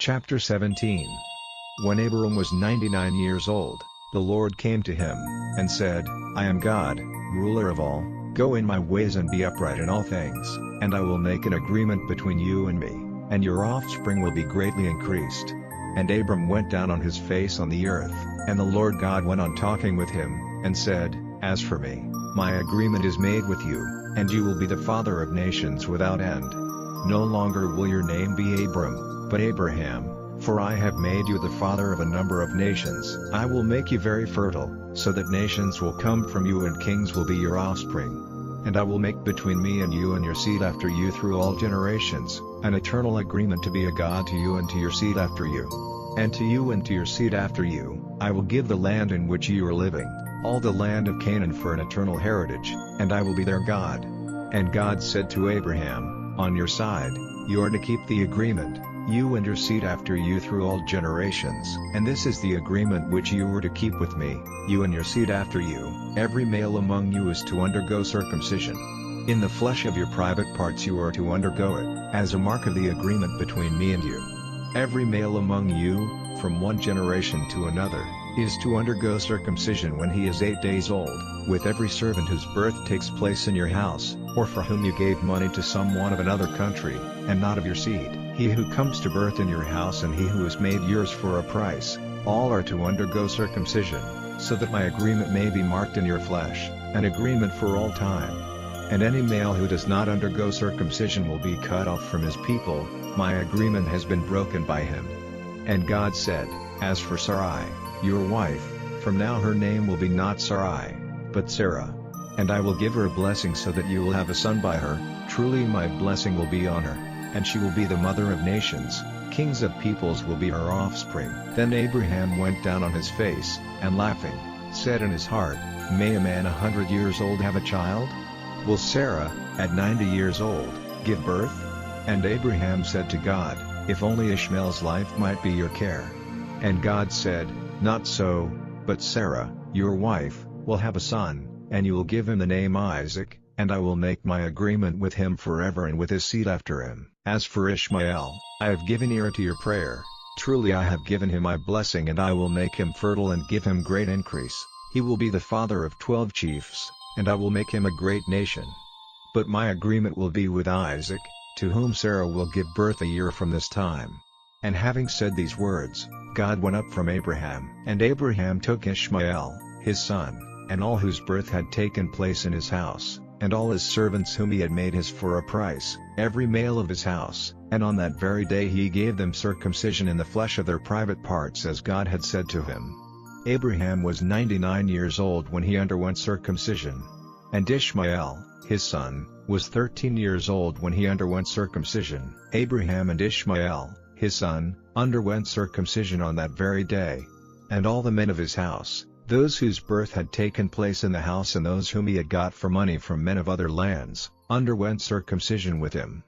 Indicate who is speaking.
Speaker 1: Chapter 17. When Abram was 99 years old, the Lord came to him, and said, I am God, ruler of all. Go in my ways and be upright in all things, and I will make an agreement between you and me, and your offspring will be greatly increased. And Abram went down on his face on the earth, and the Lord God went on talking with him, and said, As for me, my agreement is made with you, and you will be the father of nations without end. No longer will your name be Abram, but Abraham, for I have made you the father of a number of nations. I will make you very fertile, so that nations will come from you and kings will be your offspring. And I will make between me and you and your seed after you through all generations, an eternal agreement to be a God to you and to your seed after you. And to you and to your seed after you, I will give the land in which you are living, all the land of Canaan for an eternal heritage, and I will be their God. And God said to Abraham, On your side, you are to keep the agreement, you and your seed after you through all generations. And this is the agreement which you were to keep with me, you and your seed after you. Every male among you is to undergo circumcision. In the flesh of your private parts you are to undergo it, as a mark of the agreement between me and you. Every male among you, from one generation to another, is to undergo circumcision when he is 8 days old, with every servant whose birth takes place in your house, or for whom you gave money to someone of another country, and not of your seed. He who comes to birth in your house and he who is made yours for a price, all are to undergo circumcision, so that my agreement may be marked in your flesh, an agreement for all time. And any male who does not undergo circumcision will be cut off from his people, my agreement has been broken by him. And God said, As for Sarai, your wife, from now her name will be not Sarai, but Sarah. And I will give her a blessing so that you will have a son by her, truly my blessing will be on her, and she will be the mother of nations, kings of peoples will be her offspring. Then Abraham went down on his face, and laughing, said in his heart, May a man 100 years old have a child? Will Sarah, at 90 years old, give birth? And Abraham said to God, If only Ishmael's life might be your care. And God said, Not so, but Sarah, your wife, will have a son, and you will give him the name Isaac, and I will make my agreement with him forever and with his seed after him. As for Ishmael, I have given ear to your prayer, truly I have given him my blessing and I will make him fertile and give him great increase. He will be the father of 12 chiefs, and I will make him a great nation. But my agreement will be with Isaac, to whom Sarah will give birth a year from this time. And having said these words, God went up from Abraham. And Abraham took Ishmael, his son, and all whose birth had taken place in his house, and all his servants whom he had made his for a price, every male of his house, and on that very day he gave them circumcision in the flesh of their private parts as God had said to him. Abraham was 99 years old when he underwent circumcision. And Ishmael, his son, was 13 years old when he underwent circumcision. Abraham and Ishmael, his son, underwent circumcision on that very day. And all the men of his house, those whose birth had taken place in the house and those whom he had got for money from men of other lands, underwent circumcision with him.